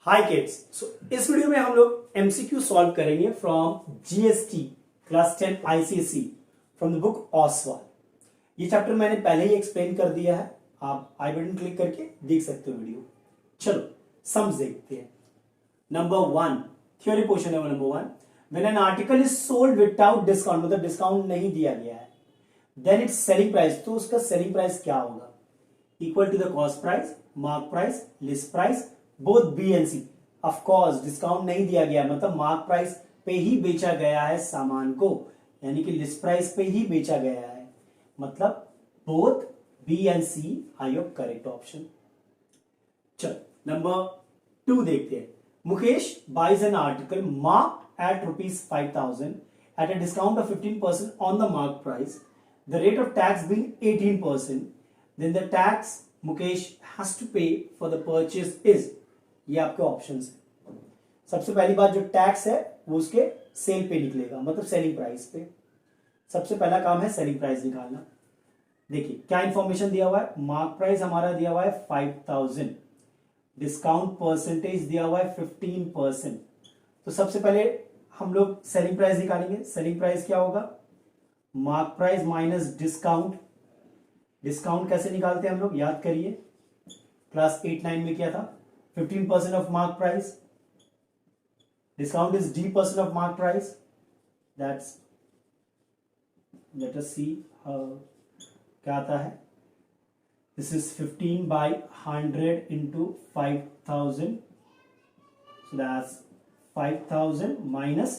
हाय kids. सो इस video में हम लोग एमसीक्यू सॉल्व करेंगे from GST class 10 ICSE from the book Oswaal. ये चैप्टर मैंने पहले ही एक्सप्लेन कर दिया है, आप आई बटन क्लिक करके देख सकते हो वीडियो। चलो सम्स देखते हैं। नंबर 1 थ्योरी पोर्शन है। Number 1, when an article is sold without discount, मतलब डिस्काउंट नहीं दिया गया है, देन इट्स सेलिंग प्राइस, तो उसका सेलिंग प्राइस क्या होगा? Equal to the cost price, mark price, list price, both b and c. Of course discount नहीं दिया गया, मतलब मार्क प्राइस पे ही बेचा गया है सामान को, यानी कि लिस्ट प्राइस पे ही बेचा गया है, मतलब both b and c are your correct option. चलो नंबर 2 देखते हैं। Mukesh buys an article mark at ₹5,000 at a discount of 15% on the mark price, the rate of tax being 18%, then the tax Mukesh has to pay for the purchase is, ये आपके options है। सबसे पहली बात, जो tax है वो उसके सेल पे निकलेगा, मतलब सेलिंग प्राइस पे। सबसे पहला काम है सेलिंग प्राइस निकालना। देखिए क्या इंफॉर्मेशन दिया हुआ है, मार्क प्राइस हमारा दिया हुआ है 5,000, डिस्काउंट परसेंटेज दिया हुआ है 15%। तो सबसे पहले हम लोग सेलिंग प्राइस निकालेंगे। सेलिंग प्राइस क्या होगा? Mark price minus discount. Discount कैसे निकालते हैं हम लोग, याद करिए, क्लास 8-9 में किया था। 15% of mark price, discount is D% of mark price, that's, let us see क्या आता है। this is 15 by 100 into 5,000, so that's 5,000 minus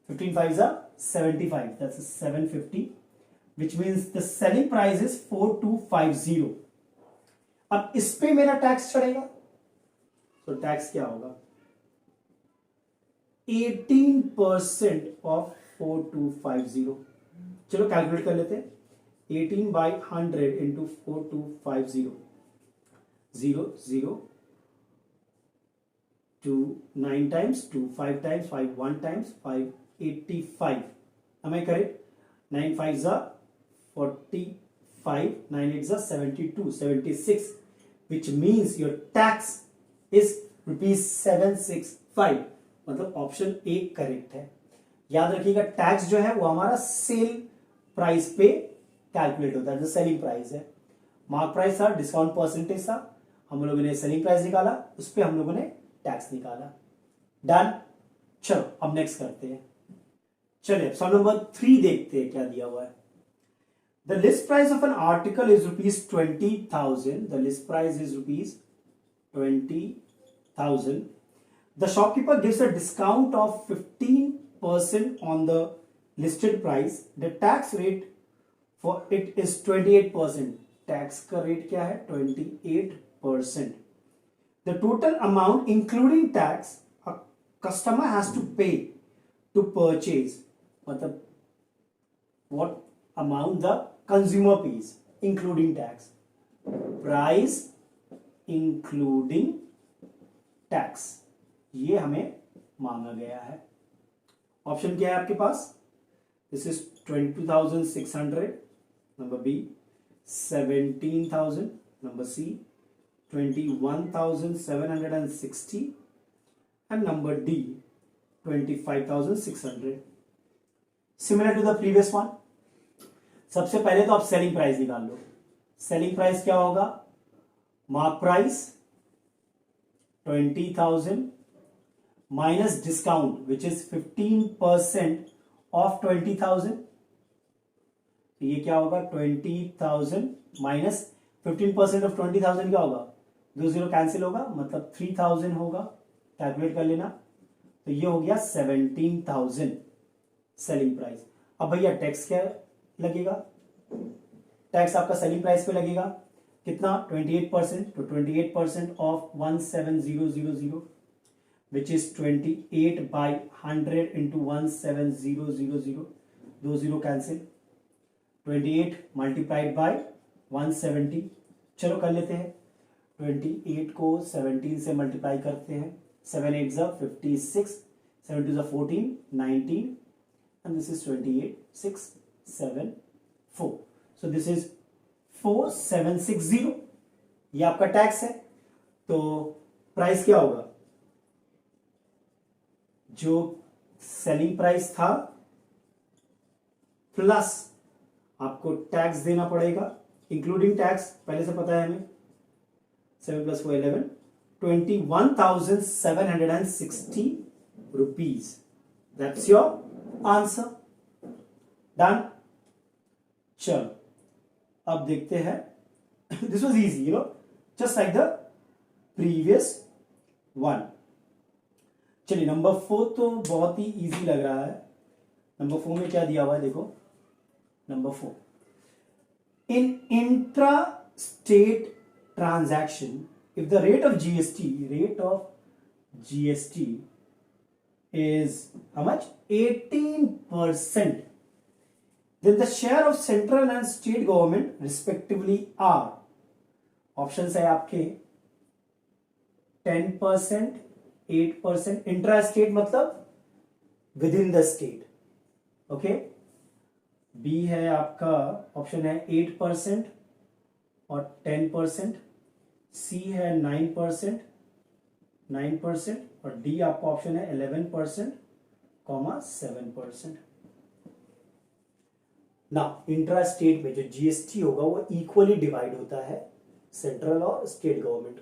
15 5s are 75, that's 750, which means the selling price is 4250। अब इस पे मेरा टैक्स चढ़ेगा, तो टैक्स क्या होगा? 18% ऑफ 4250। चलो कैलकुलेट कर लेते हैं। 18 by 100 into 4250, 0 0 2 9 times 2 5 times 5 1 times 5 85। am I correct? 9 5s are 45, 9 8s are 72, 76, which means your tax is ₹765, मतलब ऑप्शन ए करेक्ट है। याद रखिएगा टैक्स जो है वो हमारा सेल प्राइस पे कैलकुलेट होता है, जो सेलिंग प्राइस है। मार्क प्राइस था, डिस्काउंट परसेंटेज था, हम लोगों ने सेलिंग प्राइस निकाला, उस पर हम लोगों ने टैक्स निकाला। डन। चलो अब नेक्स्ट करते हैं। चलिए सवाल नंबर 3 देखते हैं क्या दिया हुआ है। The list price of an article is ₹20,000, the list price is ₹20,000, the shopkeeper gives a discount of 15% on the listed price, the tax rate for it is 28%। Tax का रेट क्या है? 28%। the total amount including tax a customer has to pay to purchase, मतलब what amount the consumer pays including tax, price including tax, ये हमें मांगा गया है। Option क्या है आपके पास? This is 22,600, number B 17,000, number C 21,760 and number D 25,600। Similar to the previous one. सबसे पहले तो आप सेलिंग प्राइस निकाल लो। सेलिंग प्राइस क्या होगा? Mark price 20,000 minus discount which is 15% of 20,000, तो ये क्या होगा? 20,000 minus 15% of 20,000 क्या होगा? 2 0 कैंसिल होगा, मतलब 3,000 होगा। कैलकुलेट कर लेना, तो ये हो गया 17,000 सेलिंग प्राइस। अब भैया टैक्स क्या लगेगा? टैक्स आपका सेलिंग प्राइस पे लगेगा कितना? 28%, तो 28% of 17,000 which is 28 by 100 into 17,000, 2 0 cancel, 28 multiplied by 170। चलो कर लेते हैं, 28 को 17 से मल्टीप्लाई करते हैं, 7 8 are 56, 7 2 are 14, 19 and this is 28 6 7 4, so this is 4760। ये आपका टैक्स है। तो प्राइस क्या होगा? जो सेलिंग प्राइस था प्लस आपको टैक्स देना पड़ेगा, इंक्लूडिंग टैक्स पहले से पता है हमें, 7 + 4 11, 21,760 rupees. That's your answer. Done. चलो अब देखते हैं. This was easy, just like the previous one. चलिए नंबर 4 तो बहुत ही इजी लग रहा है. नंबर 4 में क्या दिया हुआ है देखो. Number 4, in intra-state transaction, if the rate of GST is how much? 18%, then the share of central and state government respectively are, options है आपके 10%, 8%, इंट्रा स्टेट मतलब within the state, okay. B है आपका, option है 8% और 10%, सी है 9%, 9%, और D आपका ऑप्शन है 11%, 7%. ना इंट्रा स्टेट में जो जीएसटी होगा वो इक्वली डिवाइड होता है सेंट्रल और state government,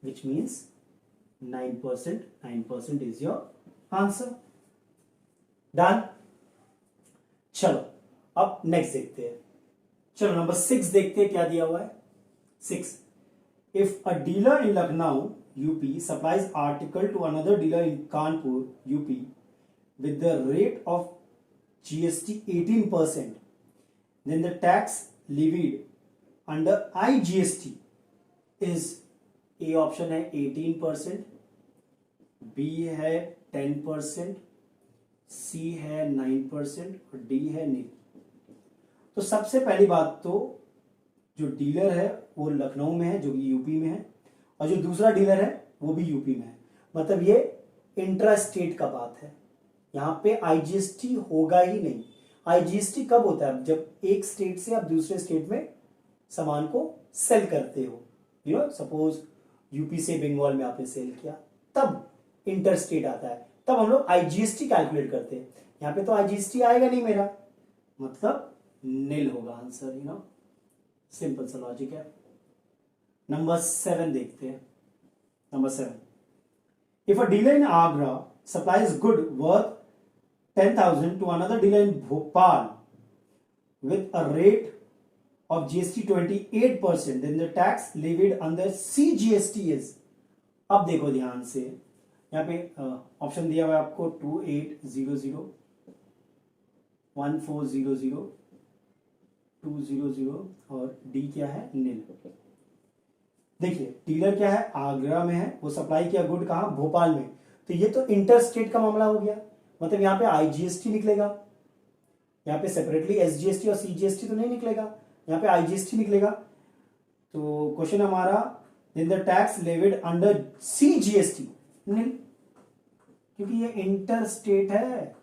which means 9%. 9% is your answer. Done. चलो अब नेक्स्ट देखते हैं. चलो नंबर 6 देखते हैं क्या दिया हुआ है. 6, if a dealer in Lucknow UP supplies article to another dealer in Kanpur UP with the rate of GST 18%, then the tax levied under IGST is, A option है 18%, B है 10%, C है 9% और D है 0. तो सबसे पहली बात तो जो डीलर है वो लखनऊ में है जो कि यूपी में है, और जो दूसरा डीलर है वो भी यूपी में है. मतलब ये इंट्रा स्टेट का बात है. यहां पे आईजीएसटी होगा ही नहीं. आईजीएसटी कब होता है? जब एक स्टेट से आप दूसरे स्टेट में सामान को सेल करते हो. सपोज यूपी से बंगाल में आपने सेल किया, तब इंटर स्टेट आता है, तब हम लोग आईजीएसटी कैलकुलेट करते हैं. यहां पे तो आईजीएसटी आएगा नहीं मेरा, मतलब नील होगा आंसर. सिंपल सा लॉजिक है. नंबर 7 देखते हैं. Number 7, if a dealer in Agra supplies good worth 10,000 to another dealer in Bhopal with a rate of GST 28%, then the tax levied under CGST is. अब देखो ध्यान से, यहाँ पे ऑप्शन दिया हुआ है आपको 2800, 1400, 200 और डी क्या है? नील. देखिए डीलर क्या है? आगरा में है, वो सप्लाई किया गुड कहाँ? भोपाल में. तो ये तो इंटर स्टेट का मामला हो गया, मतलब यहां पे आईजीएसटी निकलेगा. यहां पे सेपरेटली एसजीएसटी और सीजीएसटी तो नहीं निकलेगा, यहां पे आईजीएसटी निकलेगा. तो क्वेश्चन हमारा, then the tax levied under CGST नहीं, क्योंकि ये इंटर स्टेट है,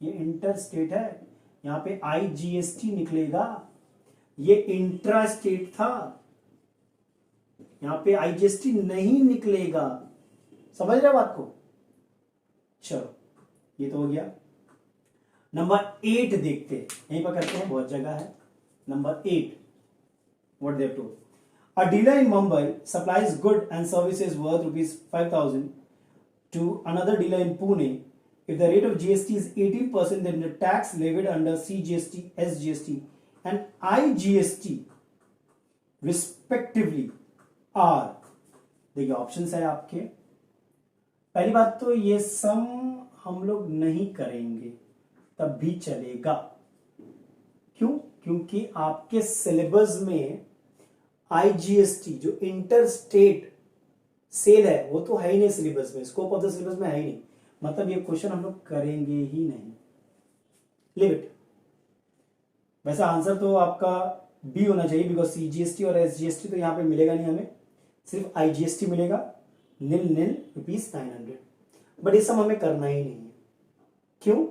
ये इंटर स्टेट है. यहां पे आईजीएसटी निकलेगा. ये इंट्रा स्टेट था, यहां पे आईजीएसटी नहीं निकलेगा. समझ रहे बात को? चलो ये तो हो गया. नंबर 8 देखते हैं, यहीं पर करते हैं, बहुत जगह है. Number 8, what they have told, a dealer in Mumbai supplies good and services worth ₹5,000 to another dealer in Pune. If the rate of GST is 18%, then the tax levied under CGST, SGST and IGST respectively are. देखिए options है आपके. पहली बात तो ये सम हम लोग नहीं करेंगे, तब भी चलेगा. क्यों? क्योंकि आपके सिलेबस में आईजीएसटी जो इंटर स्टेट सेल है वो तो है ही नहीं सिलेबस में, स्कोप ऑफ द सिलेबस में है ही नहीं. मतलब ये क्वेश्चन हम लोग करेंगे ही नहीं. Live it. वैसा आंसर तो आपका बी होना चाहिए, बिकॉज सीजीएसटी और एसजीएसटी तो यहां पे मिलेगा नहीं, हमें सिर्फ आईजीएसटी मिलेगा. नील ₹900. बट ये सब हमें करना ही नहीं है. क्यों?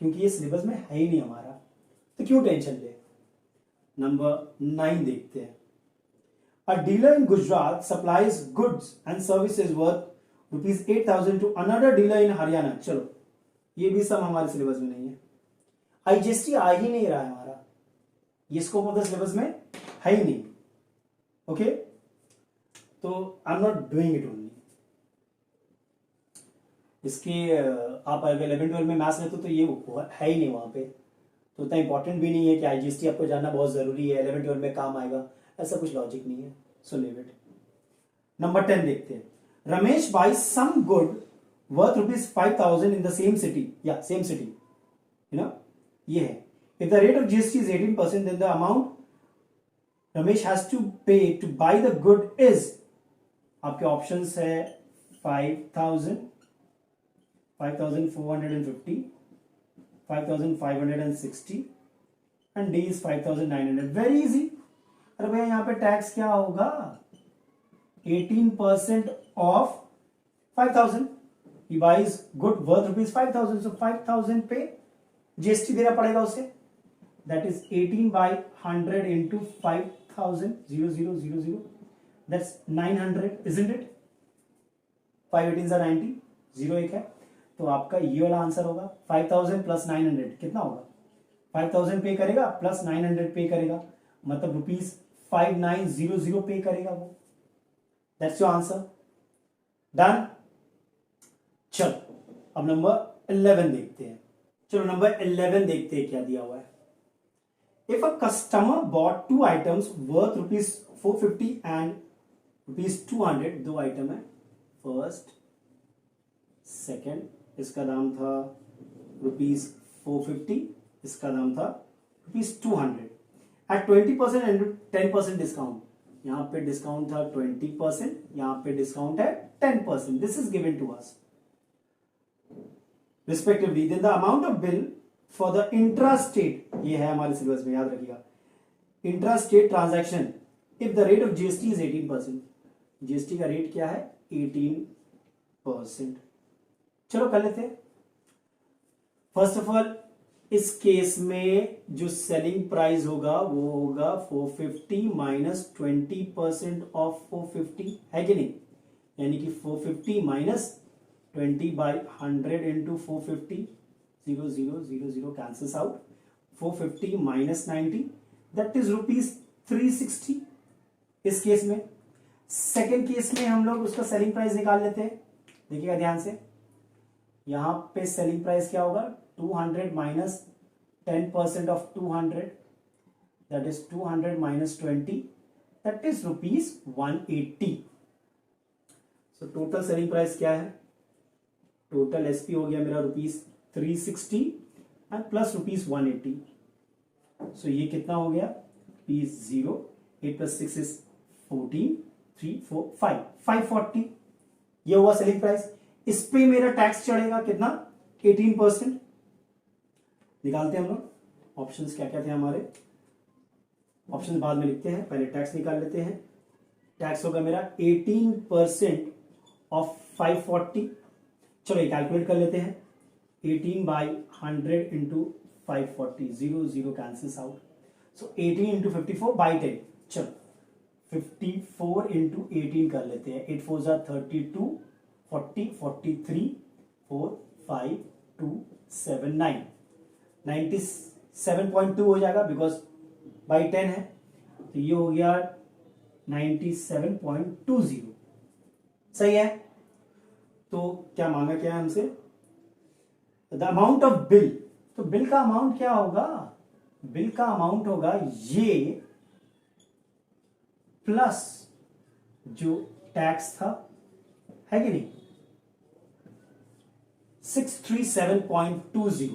क्योंकि ये सिलेबस में है ही नहीं हमारा, तो क्यों टेंशन ले. नंबर 9 देखते हैं. A dealer in Gujarat supplies goods and services worth ₹8,000 to another dealer in Haryana. चलो ये भी सम हमारे सिलेबस में नहीं है। आईजीएसटी आ ही नहीं रहा है हमारा, ये स्कोप ऑफ द सिलेबस में है ही नहीं। ओके, तो I am not doing it only. इसके आप अगर 11-12 में मैथ्स लेते हो तो ये है ही नहीं वहां पे, तो उतना इंपॉर्टेंट भी नहीं है कि आईजीएसटी आपको जानना बहुत जरूरी है, 11-12 में काम आएगा, ऐसा कुछ लॉजिक नहीं है। So leave it. नंबर 10 देखते हैं। Ramesh buy some good worth ₹5,000 in the same city, या सेम सिटी, यू नो, ये है। If the rate of GST is 18%, then the amount Ramesh has to pay to buy the good is, आपके options है 5,000, 5,450, 5,560 and D is 5,900। Very easy. अरे भैया यहाँ पे tax क्या होगा, 18% of 5,000। He buys good worth ₹5,000, so 5,000 पे जीएसटी देना पड़ेगा उसे। That is 18 by 100 into 5,000, 0000, that's 900, isn't it? 5 18s are 90, 0 एक है, तो आपका ये वाला आंसर होगा 5,000 प्लस 900 कितना होगा, 5,000 पे करेगा प्लस 900 पे करेगा, मतलब ₹5900 पे करेगा वो। That's your answer. डन। चलो अब नंबर 11 देखते हैं। चलो नंबर 11 देखते हैं क्या दिया हुआ है। If a customer bought 2 items worth ₹450 and ₹200, 2 item है, फर्स्ट सेकेंड, इसका दाम था ₹450, इसका दाम था ₹200, एट 20% एंड 10% डिस्काउंट। यहां पे डिस्काउंट था 20%, यहां पे डिस्काउंट है 10%। This is given to us respectively, then the amount of bill for the intrastate, ये है हमारे सिलेबस में, याद रखिएगा, intrastate transaction if the rate of GST is 18%, GST का रेट क्या है 18%। चलो कर लेते हैं। फर्स्ट ऑफ ऑल इस केस में जो सेलिंग प्राइस होगा वो होगा 450 माइनस 20% ऑफ 450, है कि नहीं, यानी कि 450 minus 20 by 100 into 450, 0000 cancels out, 450 minus 90, that is ₹360 इस केस में। सेकेंड केस में हम लोग उसका सेलिंग प्राइस निकाल लेते हैं, देखिएगा ध्यान से। यहां पे सेलिंग प्राइस क्या होगा, 200 minus 10% of 200, that is 200 minus 20, that is ₹180। so total selling price क्या है, टोटल एसपी हो गया मेरा ₹360 एंड प्लस ₹180, सो ये कितना हो गया, ₹0, 8 + 6 is 14, 3 4 5, 540 ये हुआ सेलिंग प्राइस। इस पे मेरा टैक्स चढ़ेगा कितना, 18%। निकालते हैं हम लोग ऑप्शंस क्या क्या थे हमारे, ऑप्शन बाद में लिखते हैं, पहले टैक्स निकाल लेते हैं। टैक्स होगा मेरा 18% ऑफ 540। चलो ये कैलकुलेट कर लेते हैं, 18 by 100 into 540, 00 cancels out, so 18 into 54 by 10। चलो 54 into 18 कर लेते हैं, 8 4 are 32, 40, 43, 4 5 2 7 9, 97.2 हो जाएगा बिकॉज by 10 है, तो ये हो गया 97.20। सही है। तो क्या मांगा क्या है हमसे, द अमाउंट ऑफ बिल, तो बिल का अमाउंट क्या होगा, बिल का अमाउंट होगा ये प्लस जो टैक्स था, है कि नहीं, 637.20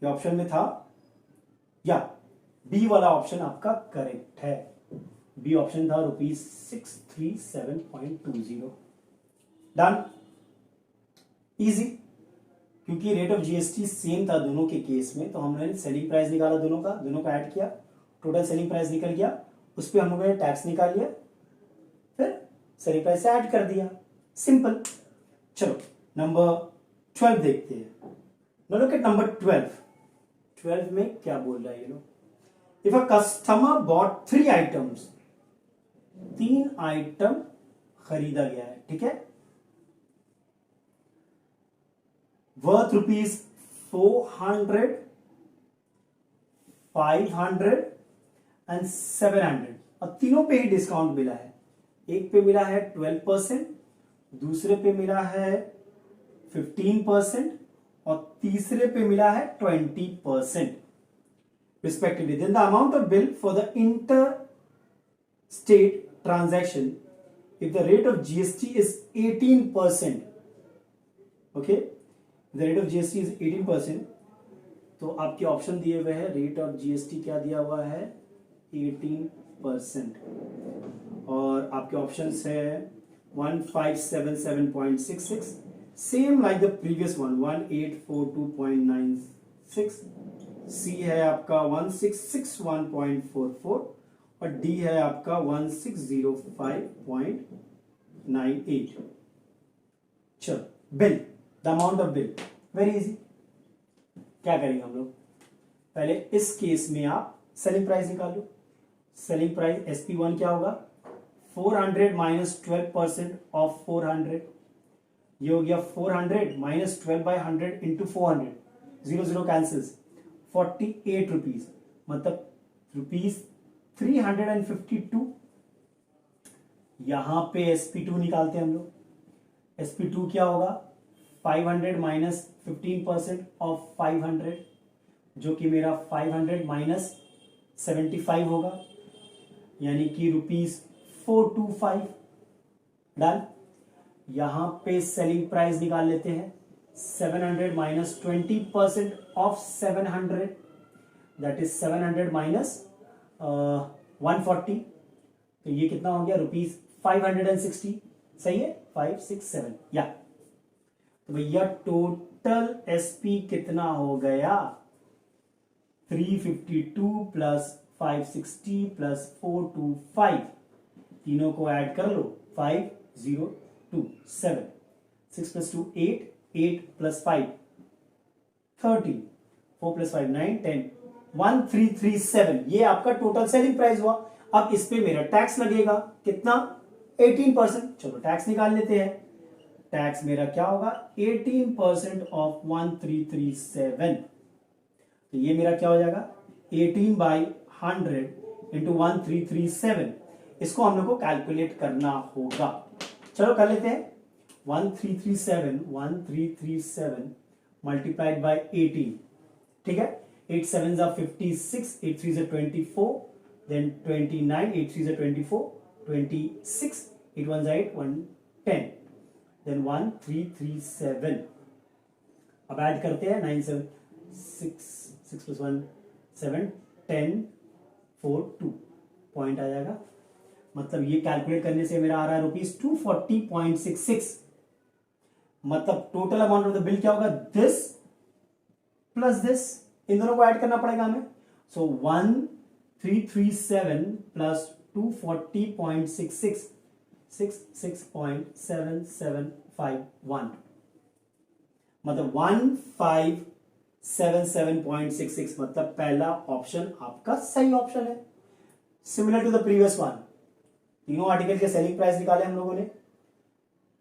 ये ऑप्शन में था, या बी वाला ऑप्शन आपका करेक्ट है, बी ऑप्शन था ₹637.20। डन, इजी, क्योंकि रेट ऑफ जीएसटी सेम था दोनों के केस में, तो हमने सेलिंग प्राइस निकाला दोनों का ऐड किया, टोटल सेलिंग प्राइस निकल गया, उस पर हम लोगों ने टैक्स निकाल लिया, फिर सेलिंग प्राइस से ऐड कर दिया, सिंपल। चलो नंबर 12 देखते हैं। नाउ लुक एट नंबर 12 में क्या बोल रहा है ये लोग, if a customer bought 3 items, 3 item खरीदा गया है, ठीक है, वर्थ 400, 500 एंड 700 और तीनों पे ही डिस्काउंट मिला है। एक पे मिला है 12%, दूसरे पे मिला है 15% और तीसरे पे मिला है 20% respectively. Then the amount of bill for the interstate transaction if the rate of GST is 18%, okay, the rate of GST is 18%, तो आपके ऑप्शन दिए हुए हैं, रेट ऑफ जीएसटी क्या दिया हुआ है 18%, और आपके ऑप्शंस है 1577.66, same like the previous one 1842.96, सी है आपका 1661.44 और डी है आपका 1605.98। चलो bill, the amount of bill, very easy. क्या करेंगे हम लोग, पहले इस केस में आप सेलिंग प्राइस निकाल लो। सेलिंग प्राइस SP1 क्या होगा 400 माइनस 12% ऑफ 400, ये हो गया 400 minus 12 by 100 into 400, 0 cancels, 48 rupees, मतलब ₹352। यहां पे SP2 निकालते हैं हम लोग। SP2 क्या होगा 500 माइनस 15% ऑफ 500, जो कि मेरा 500 माइनस 75 होगा, यानी कि ₹425। डन। यहां पे सेलिंग प्राइस निकाल लेते हैं 700 minus 20% of 700, that is 700 minus 140, तो ये कितना हो गया ₹560, सही है 567 या। तो भैया टोटल एसपी कितना हो गया 352 प्लस 560 प्लस 425, तीनों को ऐड कर लो 5027, 6 प्लस 2 8, 8 प्लस 5 13, 4 प्लस 5 9 10, 1337, ये आपका टोटल सेलिंग प्राइस हुआ। अब इस पे मेरा टैक्स लगेगा कितना 18%, चलो टैक्स निकाल लेते हैं। टैक्स मेरा क्या होगा 18% ऑफ 1337, तो ये मेरा क्या हो जाएगा 18 बाई 100 इंटू 1337, इसको हम लोग को कैलकुलेट करना होगा। चलो कर लेते हैं 1337 मल्टीप्लाइड बाई 18, ठीक है, 8 7s are 56, 8 3s are 24, then 29, 8 3s are 24, 26, 8 1s are 8, 110, then 1337। अब ऐड करते हैं 9 7 6 plus 1 7 10 4 2, पॉइंट आ जाएगा, मतलब ये कैलकुलेट करने से मेरा आ रहा है ₹240.66, मतलब total amount of the bill क्या होगा दिस प्लस दिस, इन दोनों को ऐड करना पड़ेगा हमें। सो 1337 प्लस 240.66, 66.7751, मतलब 1577.66, मतलब पहला ऑप्शन आपका सही ऑप्शन है। Similar to the previous one, तीनों आर्टिकल के सेलिंग प्राइस निकाले हम लोगों ने,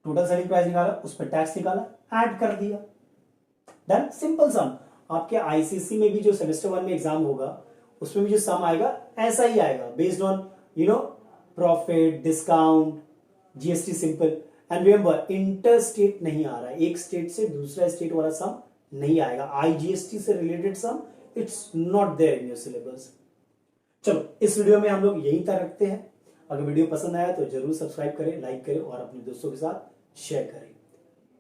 टोटल सेलिंग प्राइस निकाला, उस पर टैक्स निकाला, ऐड कर दिया, डन, सिंपल सम। आपके आईसीसी में भी जो सेमेस्टर 1 में एग्जाम होगा उसमें भी जो सम आएगा ऐसा ही आएगा, based on profit, discount, GST simple. And remember inter state नहीं आ रहा है, एक स्टेट से दूसरा स्टेट वाला सम नहीं आएगा, आईजीएसटी से related some it's not there in your syllabus. चलो इस वीडियो में हम लोग यही तक रखते हैं। अगर वीडियो पसंद आया तो जरूर सब्सक्राइब करें, लाइक करें और अपने दोस्तों के साथ शेयर करें।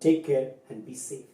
Take care and be safe.